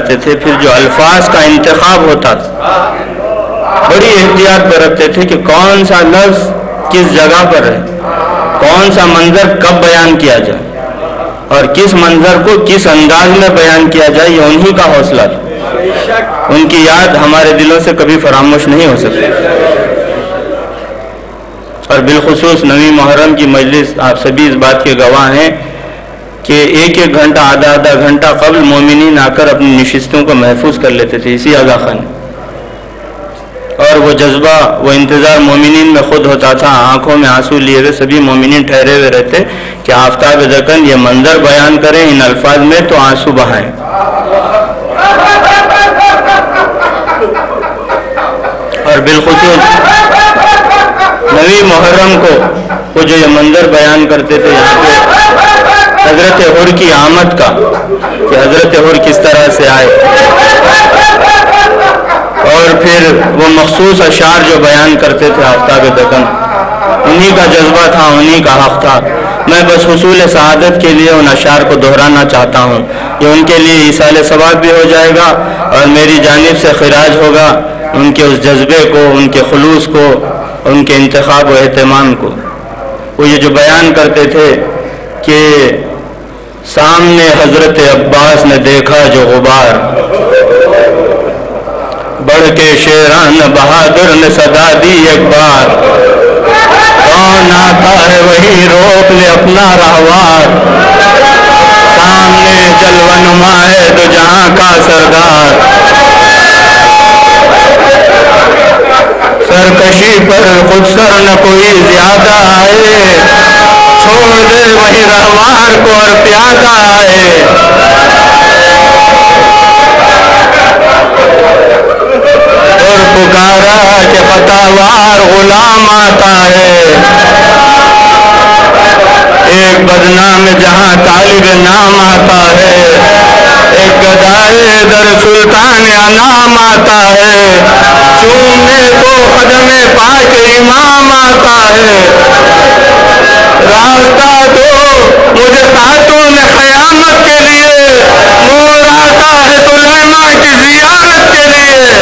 جاتے تھے پھر جو الفاظ کا انتخاب ہوتا تھا بڑی احتیاط برتتے تھے کہ کون سا لفظ کس جگہ پر ہے، کون سا منظر کب بیان کیا جائے اور کس منظر کو کس انداز میں بیان کیا جائے. یہ انہی کا حوصلہ تھا. ان کی یاد ہمارے دلوں سے کبھی فراموش نہیں ہو سکتی. اور بالخصوص 9 محرم کی مجلس آپ سبھی اس بات کے گواہ ہیں کہ ایک گھنٹہ آدھا گھنٹہ قبل مومنین آ کر اپنی نشستوں کو محفوظ کر لیتے تھے اسی آغا خان. اور وہ جذبہ وہ انتظار مومنین میں خود ہوتا تھا. آنکھوں میں آنسو لیے ہوئے سبھی مومنین ٹھہرے ہوئے رہتے کہ آفتاب دکن یہ منظر بیان کریں ان الفاظ میں تو آنسو بہائیں. اور بالخصوص 9 محرم کو وہ جو یہ منظر بیان کرتے تھے یہاں پہ حضرت حر کی آمد کا کہ حضرت حر کس طرح سے آئے اور پھر وہ مخصوص اشعار جو بیان کرتے تھے آفتاب دکن انہی کا جذبہ تھا، انہی کا حق تھا. میں بس حصول سعادت کے لیے ان اشعار کو دہرانا چاہتا ہوں. یہ ان کے لیے ایصال ثواب بھی ہو جائے گا اور میری جانب سے خراج ہوگا ان کے اس جذبے کو، ان کے خلوص کو، ان کے انتخاب و اہتمام کو. وہ یہ جو بیان کرتے تھے کہ سامنے حضرت عباس نے دیکھا جو غبار، بڑھ کے شیران بہادر نے صدا دی ایک بار، کون آتا ہے وہی روک لے اپنا راہوار، سامنے جلوہ نما ہے دو جہاں کا سردار، سرکشی پر خود سر نہ کوئی زیادہ آئے، چھوڑ دے وہی راہوار کو اور پیادہ آئے. اور پکارا کہ فتاوار غلام آتا ہے، ایک بدنام جہاں طالب نام آتا ہے، ایک گدائے در سلطان انام آتا ہے، چومنے کو قدم پاک امام آتا ہے. راستہ دو مجھے خاتون قیامت کے لیے، نور آتا ہے سلیمہ کی زیارت کے لیے.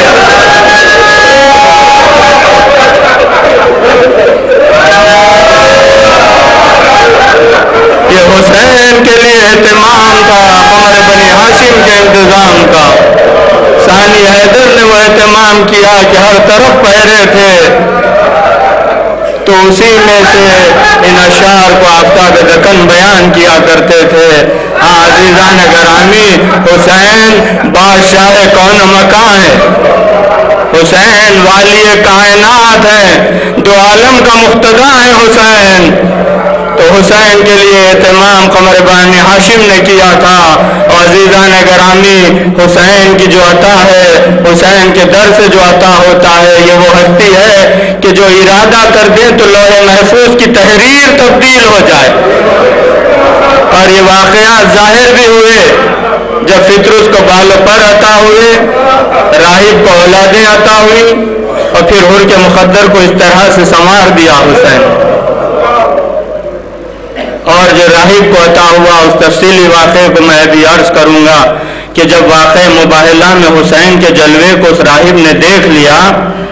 یہ حسین کے لیے اہتمام تھا، قمر بنی ہاشم کے انتظام کا. ثانی حیدر نے وہ اہتمام کیا کہ ہر طرف پہرے تھے تو اسی میں سے ان اشعار کو آفتاب دکن بیان کیا کرتے تھے. عزیزان گرامی، حسین بادشاہ کون مکان ہے، حسین والی کائنات ہے، دو عالم کا مقتدا ہے حسین. تو حسین کے لیے اہتمام قمر بانی ہاشم نے کیا تھا. اور عزیزان گرامی، حسین کی جو عطا ہے، حسین کے در سے جو عطا ہوتا ہے، یہ وہ ہستی ہے کہ جو ارادہ کر دے تو لوح محفوظ کی تحریر تبدیل ہو جائے. اور یہ واقعات ظاہر بھی ہوئے جب فطرس کو بال و پر عطا ہوئے، راہب کو اولادیں عطا ہوئی اور پھر حر کے مقدر کو اس طرح سے سنوار دیا حسین. اور جو راہب کو عطا ہوا اس تفصیلی واقعے کو میں ابھی عرض کروں گا کہ جب واقع مباہلہ میں حسین کے جلوے کو اس راہب نے دیکھ لیا،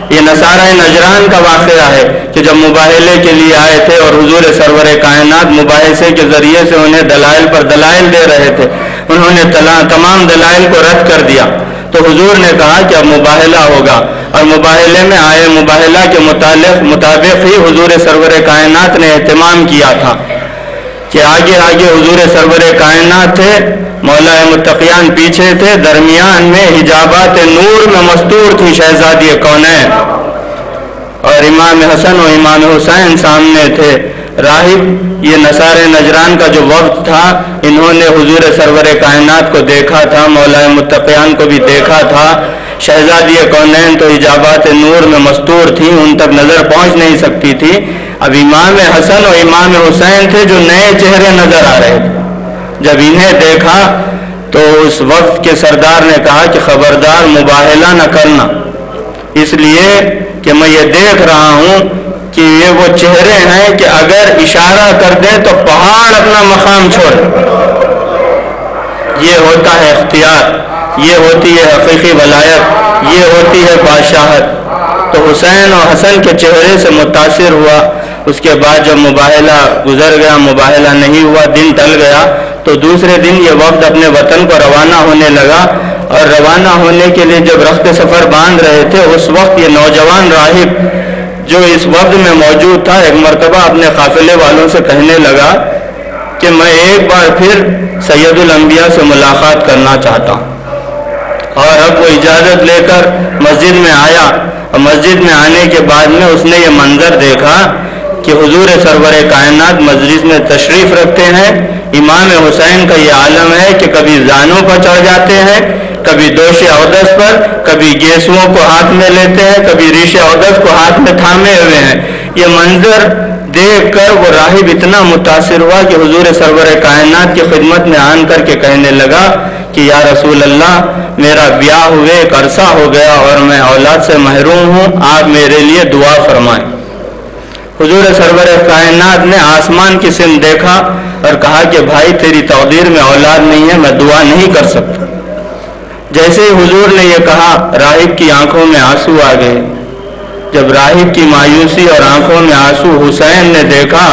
یہ نصارہ نجران کا واقعہ ہے کہ جب مباہلے کے لیے آئے تھے اور حضور سرور کائنات مباحثے کے ذریعے سے انہیں دلائل پر دلائل دے رہے تھے، انہوں نے تمام دلائل کو رد کر دیا. تو حضور نے کہا کہ اب مباہلہ ہوگا، اور مباہلے میں آئے مباہلہ کے مطابق ہی حضور سرور کائنات نے اہتمام کیا تھا کہ آگے حضور سرور کائنات تھے، مولا متقیان پیچھے تھے، درمیان میں حجابات نور میں مستور تھی شہزادی کونین، اور امام حسن و امام حسین سامنے تھے. راہب یہ نصارہ نجران کا جو وفد تھا، انہوں نے حضور سرور کائنات کو دیکھا تھا، مولا متقیان کو بھی دیکھا تھا. شہزادی کونین تو حجابات نور میں مستور تھی، ان تک نظر پہنچ نہیں سکتی تھی. اب امام حسن اور امام حسین تھے جو نئے چہرے نظر آ رہے تھے. جب انہیں دیکھا تو اس وقت کے سردار نے کہا کہ خبردار مباہلہ نہ کرنا، اس لیے کہ میں یہ دیکھ رہا ہوں کہ یہ وہ چہرے ہیں کہ اگر اشارہ کر دیں تو پہاڑ اپنا مقام چھوڑ. یہ ہوتا ہے اختیار یہ ہوتی ہے حقیقی ولایت، یہ ہوتی ہے بادشاہت۔ تو حسین اور حسن کے چہرے سے متاثر ہوا۔ اس کے بعد جب مباہلہ گزر گیا، مباہلہ نہیں ہوا، دن ٹل گیا، تو دوسرے دن یہ وفد اپنے وطن کو روانہ ہونے لگا۔ اور روانہ ہونے کے لیے جب رخت سفر باندھ رہے تھے، اس وقت یہ نوجوان راہب جو اس وفد میں موجود تھا ایک مرتبہ اپنے قافلے والوں سے کہنے لگا کہ میں ایک بار پھر سید الانبیاء سے ملاقات کرنا چاہتا ہوں۔ اور اب وہ اجازت لے کر مسجد میں آیا، اور مسجد میں آنے کے بعد میں اس نے یہ منظر دیکھا کہ حضور سرور کائنات مجلس میں تشریف رکھتے ہیں۔ امام حسین کا یہ عالم ہے کہ کبھی زانوں پر چڑھ جاتے ہیں، کبھی دوش اقدس پر، کبھی گیسوؤں کو ہاتھ میں لیتے ہیں، کبھی ریش اقدس کو ہاتھ میں تھامے ہوئے ہیں۔ یہ منظر دیکھ کر وہ راہب اتنا متاثر ہوا کہ حضور سرور کائنات کی خدمت میں آن کر کے کہنے لگا کہ یا رسول اللہ، میرا بیاہ ہوئے ایک عرصہ ہو گیا اور میں اولاد سے محروم ہوں، آپ میرے لیے دعا فرمائیں۔ حضور سرور کائنات نے آسمان کی سمت دیکھا اور کہا کہ بھائی تیری تقدیر میں اولاد نہیں ہے، میں دعا نہیں کر سکتا۔ جیسے ہی حضور نے یہ کہا، راہب کی آنکھوں میں آنسو آ گئے۔ جب راہب کی مایوسی اور آنکھوں میں آنسو حسین نے دیکھا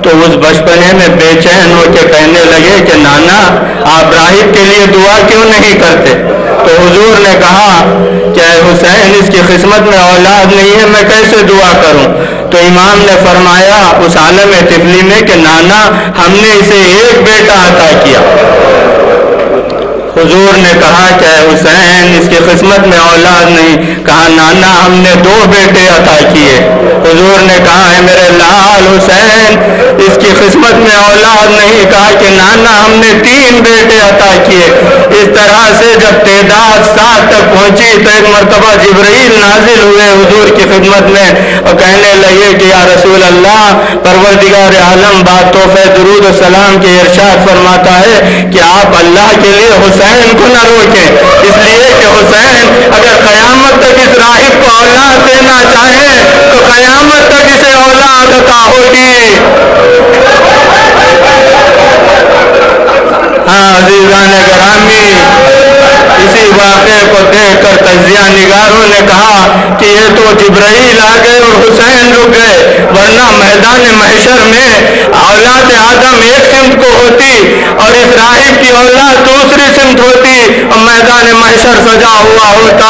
تو اس بچپنے میں بے چین ہو کے کہنے لگے کہ نانا آپ راہب کے لیے دعا کیوں نہیں کرتے؟ تو حضور نے کہا کہ اے حسین، اس کی قسمت میں اولاد نہیں ہے، میں کیسے دعا کروں؟ تو امام نے فرمایا اس عالم طفلی میں کہ نانا ہم نے اسے ایک بیٹا عطا کیا۔ حضور نے کہا کہ اے حسین، اس کی قسمت میں اولاد نہیں۔ کہا نانا ہم نے 2 بیٹے عطا کیے۔ حضور نے کہا اے میرے لال حسین، اس کی قسمت میں اولاد نہیں۔ کہا کہ نانا ہم نے 3 بیٹے عطا کیے۔ اس طرح سے جب تعداد 7 تک پہنچی تو ایک مرتبہ جبرائیل نازل ہوئے حضور کی خدمت میں اور کہنے لگے کہ یا رسول اللہ، پروردگار عالم بات تحفہ درود و سلام کے ارشاد فرماتا ہے کہ آپ اللہ کے لیے حسین کو نہ روکیں، اس لیے کہ حسین اگر قیامت تک اس راہب کو اولاد دینا چاہیں تو قیامت تک اسے اولاد عطا ہوگی۔ ہاں عزیزان گرامی، اسی واقعے کو دیکھ کر تجزیہ نگاروں نے کہا کہ یہ تو جبرائیل آ گئے اور حسین رک گئے، ورنہ میدان محشر میں اولاد آدم ایک سمت کو ہوتی اور اس راہب کی اولاد دوسری سمت ہوتی اور میدان محشر سجا ہوا ہوتا۔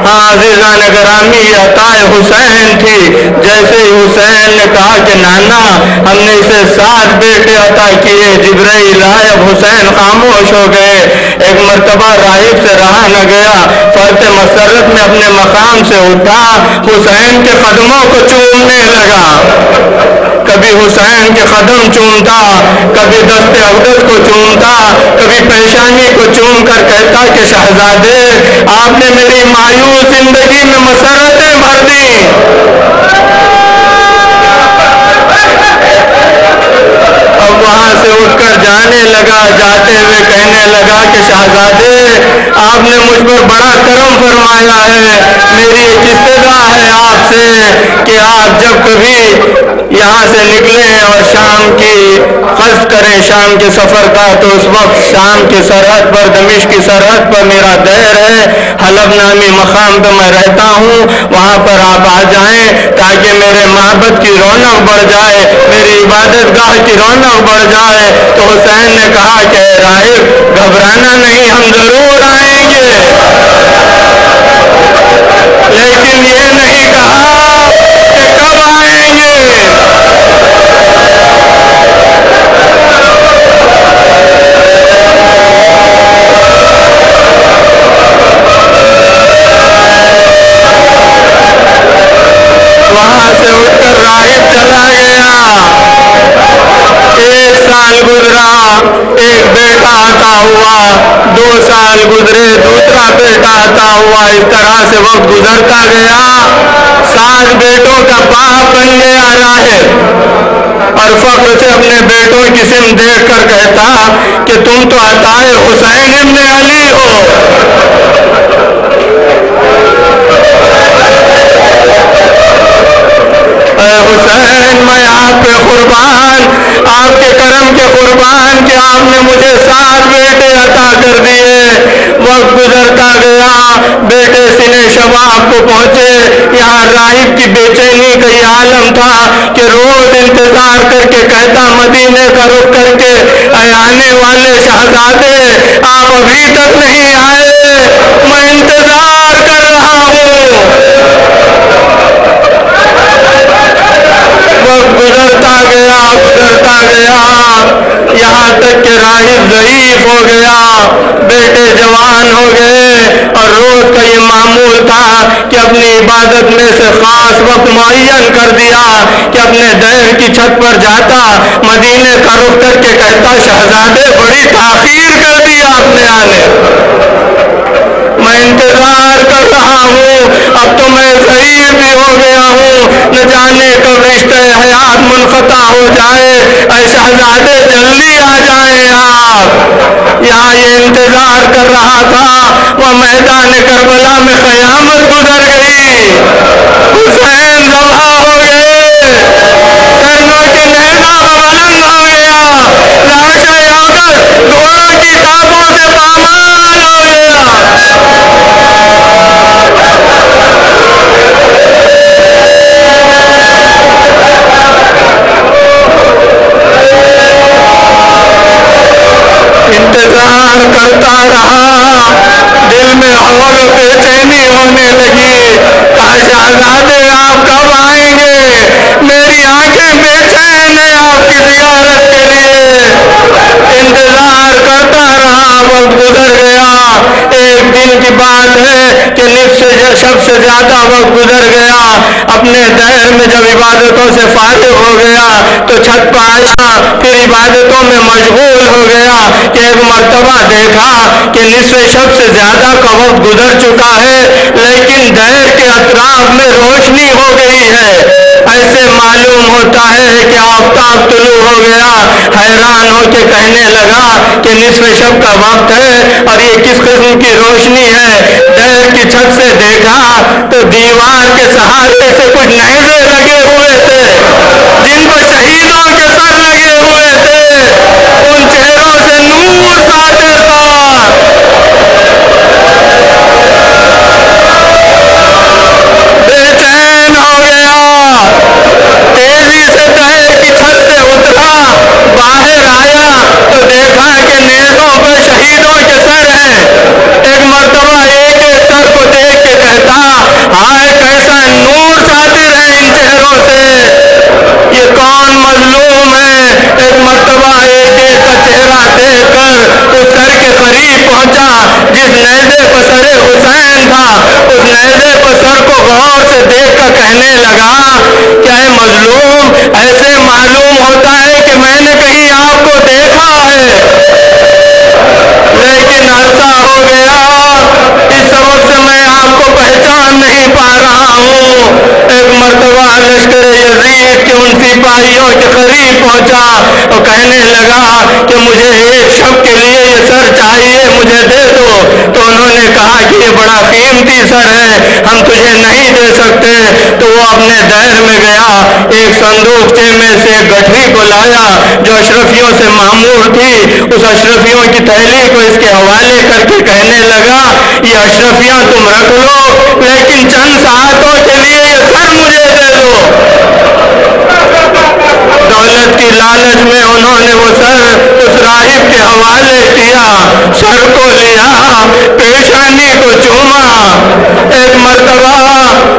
ہاں عزیزان گرامی، یہ عطا حسین تھی۔ جیسے ہی حسین نے کہا کہ نانا ہم نے اسے 7 بیٹے عطا کیے، جبرائیل آئے، اب حسین خاموش ہو گئے۔ ایک مرتبہ راہب سے رہا نہ گیا، فرط مسرت میں اپنے مقام سے اٹھا، حسین کے قدموں کو چومنے لگا۔ کبھی حسین کے قدم چومتا، کبھی دست اقدس کو چومتا، کبھی پیشانی کو چوم کر کہتا کہ شہزادے آپ نے میری مایوس زندگی میں مسرتیں بھر دی۔ اب وہاں سے اٹھ کر جانے لگا، جاتے ہوئے کہنے لگا کہ شہزادے آپ نے مجھ پر بڑا کرم فرمایا ہے، میری ایک استدعا ہے آپ سے کہ آپ جب کبھی یہاں سے نکلیں اور شام کی قصد کریں، شام کے سفر کا، تو اس وقت شام کی سرحد پر، دمشق کی سرحد پر میرا دیر ہے، حلب نامی مقام پہ میں رہتا ہوں، وہاں پر آپ آ جائیں تاکہ میرے معبد کی رونق بڑھ جائے، میری عبادت گاہ کی رونق بڑھ جائے۔ تو حسین نے کہا کہ اے راہب گھبرانا نہیں، ہم ضرور آئیں گے، لیکن یہ نہیں کہا کہ کب آئیں گے۔ وہاں سے اٹھ کر راہب چلا گیا۔ 1 سال گزرا، ایک بیٹا عطا ہوا، 2 سال گزرے، دوسرا بیٹا عطا ہوا۔ اس طرح سے وقت گزرتا گیا، 7 بیٹوں کا باپ بن گیا راہب، اور فخر سے اپنے بیٹوں کی سمت دیکھ کر کہتا کہ تم تو عطا حسین ابن علی ہو۔ اے حسین میں آپ کے قربان، آپ کے کرم کے قربان کہ آپ نے مجھے 7 بیٹے عطا کر دیے۔ وقت گزر گیا بیٹے سنے شباب کو پہنچے. یہاں راہب کی بے چینی کا یہ عالم تھا کہ روز انتظار کر کے کہتا مدینے کا رخ کر کے اے آنے والے شہزادے آپ ابھی تک نہیں آئے, میں انتظار کر رہا ہوں. وقت گزرتا گیا یہاں تک کہ راہب ضعیف ہو گیا, بیٹے جوان ہو گئے اور روز کا یہ معمول تھا کہ اپنی عبادت میں سے خاص وقت معین کر دیا کہ اپنے دیر کی چھت پر جاتا, مدینے کا رخ کر کے کہتا شہزادے بڑی تاخیر کر دی آپ نے آنے, میں انتظار کر رہا ہوں, اب تو میں ضعیف بھی ہو گیا ہوں, نہ جانے کب رشتہ حیات منقطع ہو جائے, اے شہزادے جلدی آ جائیں آپ. یہاں یہ انتظار کر رہا تھا, وہ میدان کربلا میں قیامت گزر گئی, حسین ذبح ہو گئے, سرنوں کے نیزہ بلند ہو گیا, لاشیں آ کر گھوڑوں کی ٹانگوں سے پامال ہو گیا. انتظار کرتا رہا, دل میں اور بے چینی ہونے لگی, کہا شہزادے آپ کب آئیں گے, میری آنکھیں بے چین ہیں آپ کی زیارت کے لیے. انتظار کرتا رہا, وقت گزر گیا. ایک دن کی بات ہے کہ نصف شب سے زیادہ وقت گزر گیا, اپنے دہر میں جب عبادتوں سے فارغ ہو گیا تو چھت پہ آیا, پھر عبادتوں میں مشغول ہو گیا کہ ایک مرتبہ دیکھا کہ نصف شب سے زیادہ کا وقت گزر چکا ہے لیکن دہر کے اطراف میں روشنی ہو گئی ہے. ایسے معلوم ہوتا ہے کہ آفتاب طلوع ہو گیا. حیران ہو کے کہنے لگا کہ نصف شب کا وقت ہے اور یہ کس قسم کی روشنی ہے. دہر کی چھت سے دیکھا تو دیوار کے سہارے سے کچھ نیزے لگے ہوئے تھے جن پر شہیدوں کے سر لگے ہوئے تھے, ان چہروں سے نور ساطع تھا. بے چین ہو گیا, تیزی سے دہر کی چھت سے اترا, باہر آیا تو دیکھا کہ نیزوں پر شہیدوں کے سر ہیں. ایک مرتبہ ایک ایک سر کو دیکھ کے کہتا ہائے کیسا نور ساطر ہے ان چہروں سے, یہ کون مظلوم ہے. ایک مرتبہ ایک ایک کا چہرہ دیکھ کر اس سر کے قریب پہنچا جس نیزے پر سر حسین تھا, اس نیزے پر سر کو غور سے دیکھ کر کہنے لگا کیا ہے مظلوم, ایسے معلوم ہوتا ہے کہ میں نے کہیں آپ کو دیکھا ہے لیکن عرصہ ہو گیا, اس سبب سے میں آپ کو پہچان نہیں پا رہا ہوں. ایک مرتبہ لشکر یزید کے ان سپاہیوں کے قریب پہنچا اور کہنے لگا کہ مجھے ایک شب کے لیے یہ سر چاہیے, مجھے دے دو. تو انہوں نے کہا کہ یہ بڑا قیمتی سر ہے, ہم تجھے نہیں دے سکتے. تو وہ اپنے دہر میں گیا, ایک صندوقچے میں سے ایک گٹھری کو لایا جو اشرفیوں سے معمور تھی. اس اشرفیوں کی تھیلی کو اس کے حوالے کر کے کہنے لگا یہ اشرفیاں تم رکھ لو لیکن چند ساعتوں کے لیے یہ سر مجھے دے دو. دولت کی لالچ میں انہوں نے وہ سر اس راہب کے حوالے کیا, سر کو لیا, پیشانی کو چوما. ایک مرتبہ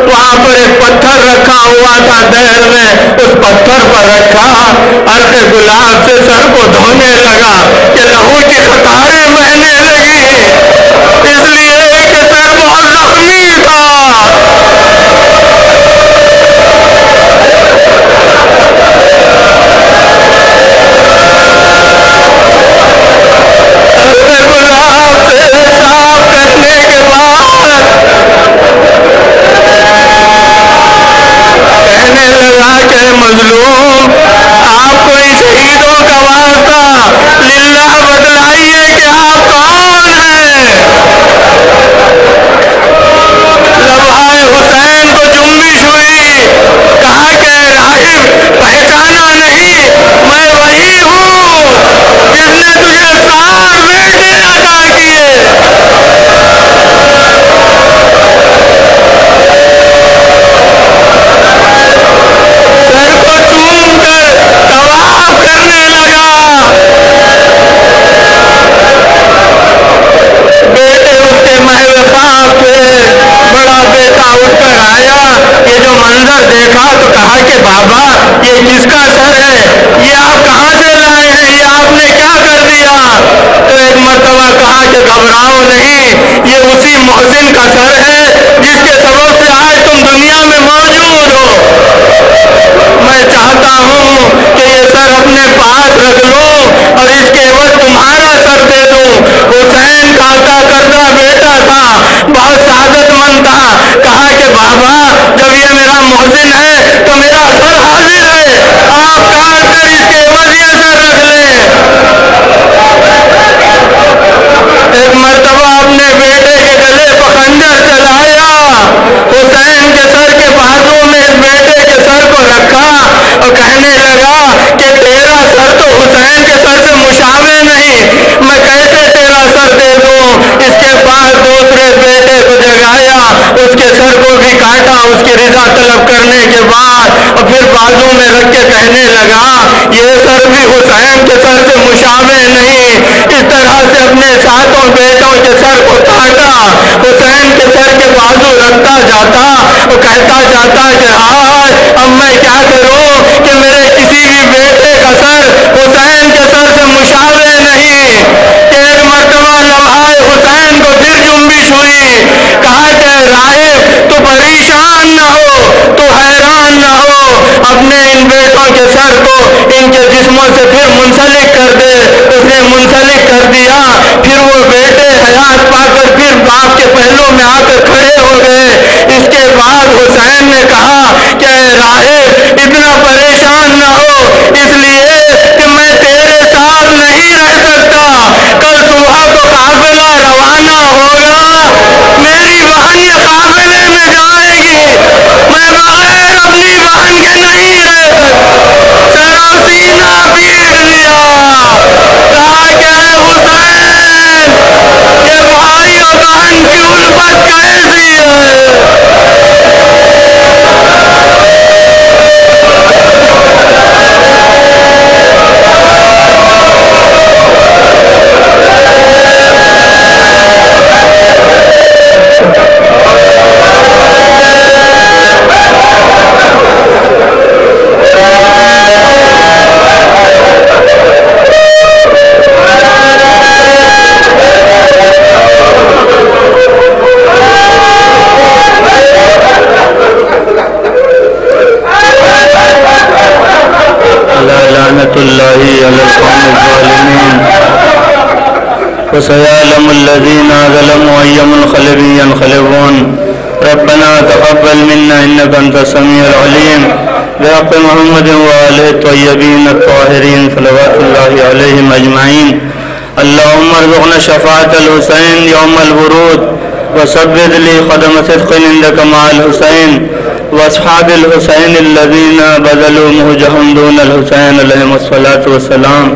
وہاں پر ایک پتھر رکھا ہوا تھا دہر میں, اس پتھر پر رکھا, عرق گلاب سے سر کو دھونے لگا کہ لہو کی قطاریں بہنے لگی, اس لیے کہ سر بہت زخمی تھا. مظلوم آپ کو ان شہیدوں کا واسطہ للہ بتلائیے کہ آپ ہو کر آیا، یہ جو منظر دیکھا تو کہا کہ بابا یہ کس کا سر ہے، یہ آپ کہاں سے لائے ہیں، یہ آپ نے کیا کر دیا؟ تو ایک مرتبہ کہا کہ گھبراؤ نہیں، یہ اسی محسن کا سر ہے جس کے سبب سے آج تم دنیا میں موجود ہو۔ میں چاہتا ہوں کہ یہ سر اپنے پاس رکھ لو اور اس کے عوض تمہارا سر دے دوں۔ حسین کا عطا کردہ بیٹا تھا، بہت سعادت مند تھا، کہا کہ بابا جب یہ میرا محسن ہے تو میرا سر حاضر ہے، آپ کاٹ کر اس کے عوض یہ سر رکھ لیں۔ ایک مرتبہ اپنے بیٹے کے گلے پر خنجر چلایا، حسین کے سر کے بازو میں اس بیٹے کے سر کو رکھا اور کہنے لگا کہ تیرا سر تو حسین کے سر سے مشابہ نہیں، میں کیسے تیرا سر دے دوں؟ اس کے بعد دوسرے بیٹے کو جگایا، اس کے سر کو بھی کاٹا اس کی رضا طلب کرنے کے بعد، اور پھر بازو میں رکھ کے کہنے لگا یہ سر بھی حسین کے سر سے مشابہ نہیں۔ اس طرح سے اپنے ساتوں بیٹوں کے سر کو کاٹا، حسین کے سر کے بازو رکھتا جاتا اور کہتا جاتا کہ ہائے اب میں کیا کروں کہ میرے کسی بھی بیٹے کا سر حسین کے سر سے مشابہ نہیں۔ کہ ایک مرتبہ لمحہ حسین کو پھر جنبش ہوئی، کہا کہ راہب تو پریشان نہ ہو، تو حیران نہ ہو، اپنے ان بیٹوں کے سر کو ان کے جسموں سے پھر منسلک کر دے۔ اس نے منسلک کر دیا، پھر وہ بیٹے حیات پا کر پھر باپ کے پہلوں میں آ کر کھڑے ہو گئے۔ اس کے بعد حسین نے کہا کہ اے راہب اتنا پریشان نہ ہو، اس لیے کہ میں تیرے ساتھ نہیں رہ سکتا، کل صبح کو قافلہ روانہ ہوگا، میری بہن یہ قافلے میں جائے گی، میں بغیر اپنی بہن کے نہیں رہ سکتا۔ سر و سینہ پیٹ لیا، کہا کہ اے حسین یہ بھائی و بہن کی الفت کیسی ہے؟ لعنت اللہ علی القوم الظالمین وسيعلم الذين ظلموا أي منقلب ينقلبون ربنا تقبل منا إنك أنت السميع العليم بحق محمد وآله الطيبين الطاهرين صلوات الله عليهم أجمعين اللهم ارزقنا شفاعة الحسين يوم الورود وثبت لي قدم صدق عندك مع الحسين واصحاب الحسين الذين بذلوا مهجهم دون الحسين عليهم الصلاة والسلام۔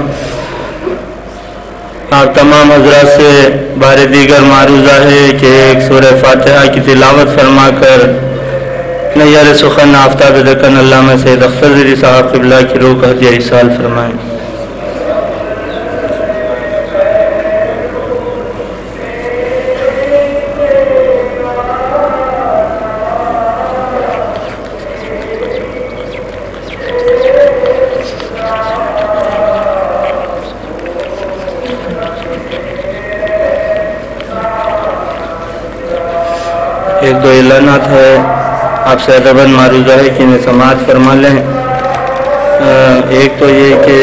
آپ تمام حضرات سے بار دیگر معروضہ ہے کہ ایک سورہ فاتحہ کی تلاوت فرما کر نیار سخن آفتاب دکن علامہ سید اختر زیری صاحب قبلہ کی روح کا ہدیہ ایصال فرمائیں۔ ایک دو اعلانات ہے، آپ سے ادباً معروضہ ہے کہ انہیں سماعت فرما لیں۔ ایک تو یہ کہ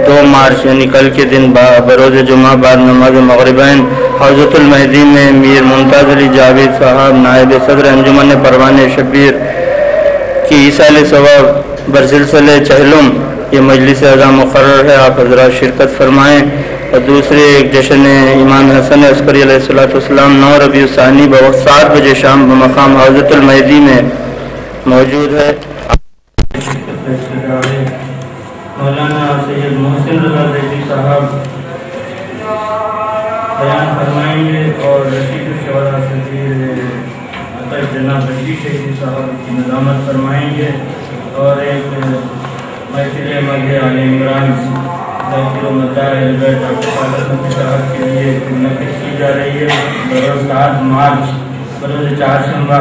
2 مارچ یعنی کل کے دن بروز جمعہ بعد نماز مغربین حوضۃ المہدی میں میر ممتاز علی جاوید صاحب نائب صدر انجمن پروان شبیر کی ایصال ثواب برسلسلہ چہلم یہ مجلس اعضاء مقرر ہے، آپ حضرات شرکت فرمائیں۔ اور دوسرے ایک جشن امام حسن عسکری علیہ السلام 9 ربیع الثانی بوقت 7 بجے شام بمقام حوضۃ المہدی میں موجود ہے۔ مولانا سید محسن رضا زیدی صاحب بیان فرمائیں گے اور رشید الشہداء صدیر جناب رشید شہیدی صاحب کی نظامت فرمائیں گے، اور ایک محفل مدح علی عمران ذاکر و مداح البیت ڈاکٹر صاحب کے لیے منعقد کی جا رہی ہے بروز 8 مارچ بروز چہارشنبہ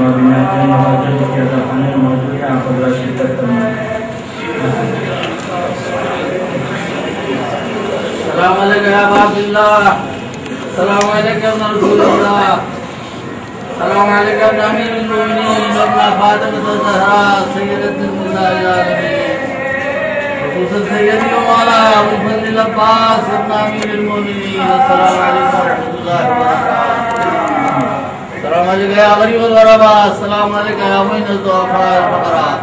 اور بنیادین مفجد کے ازاخانے موجود ہیں آپ حضرات شرکت فرمائیں. السلام علیکم یا عباد اللہ، السلام علیکم رسول اللہ، السلام علیکم امیر المؤمنین ابن فاطمہ الزہراء سیدۃ النساء العالمین، خصوصاً سیدی و مولا ابو الفضل العباس ابن امیر المؤمنین. السلام علیکم ورحمۃ اللہ وبرکاتہ. السلام علیکم یا غریب الغرباء، السلام علیکم یا معین الضعفاء الفقراء،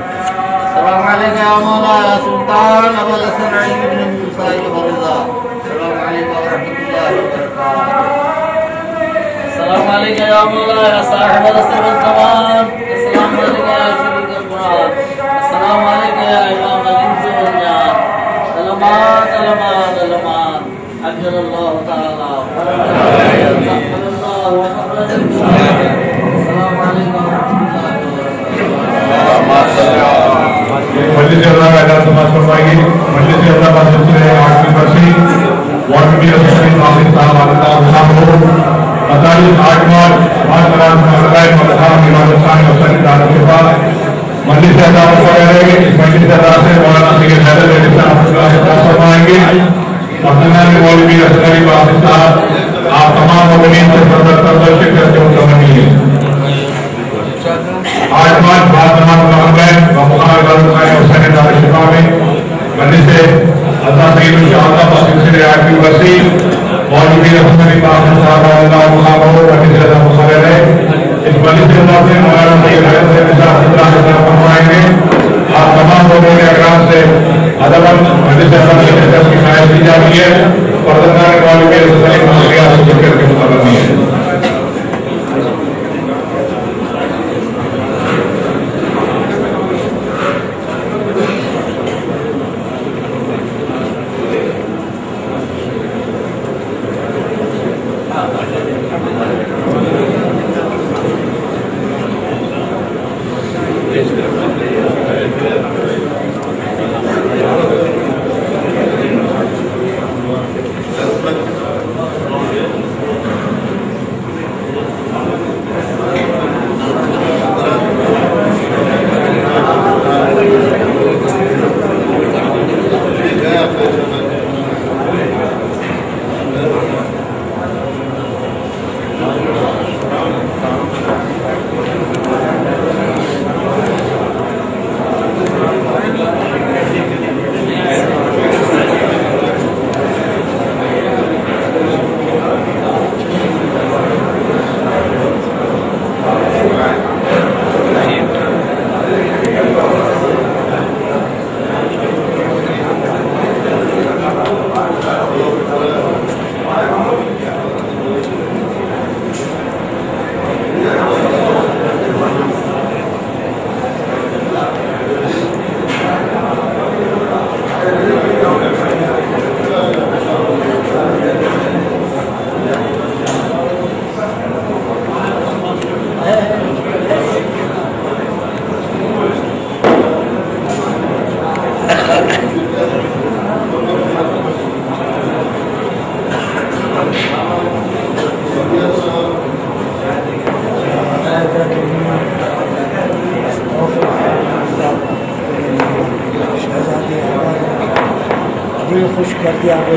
السلام علیکم یا مولا یا سلطان ابو الحسن علی بن موسیٰ الرضا. السلام علیکم ورحمۃ اللہ وبرکاتہ. السلام علیکم یا مولا یا صاحب العصر والزمان، السلام علیکم یا شریک القرآن، السلام علیکم یا امام الانس والجان. علمان علمان علمان اجر اللہ تعالی. السلام علیکم ورحمۃ اللہ وبرکاتہ. مجلس اللہ کا اعلان سماج فرمائیے. مجلس اللہ کا سلسلہ 8ویں برسی وارڈ میڈیا سیکرٹری ناصر صاحب اللہ صاحب کو 8 مارچ 5 مارچ مدرسہ امام حسین حسین تعلق کے بعد مجلس اللہ وغیرہ اس مجلس اللہ سے مولانا سید حیدر علی صاحب فرمائیں گے. عبداللہ مولوی اصغری باقی صاحب آپ تمام مدنین سے شرکت کے متمنی ہیں. 8 مارچ بعد نماز محمد و مخارج حسین دار شفا میں مجلس اللہ سید انشاءاللہ سلسلے 8ویں برسی مولوی اصغری باقی صاحب اللہ صاحب مجلس اللہ مخارج ہے. اس مجلس اللہ سے مولانا سید حیدر علی صاحب فرمائیں گے. آپ تمام لوگوں کے اکرام سے ادب مجلس اللہ کی خواہش دی جاتی ہے. پردگار والوں کے شرکت کے متمنی ہے. دل خوش کر دیا آپ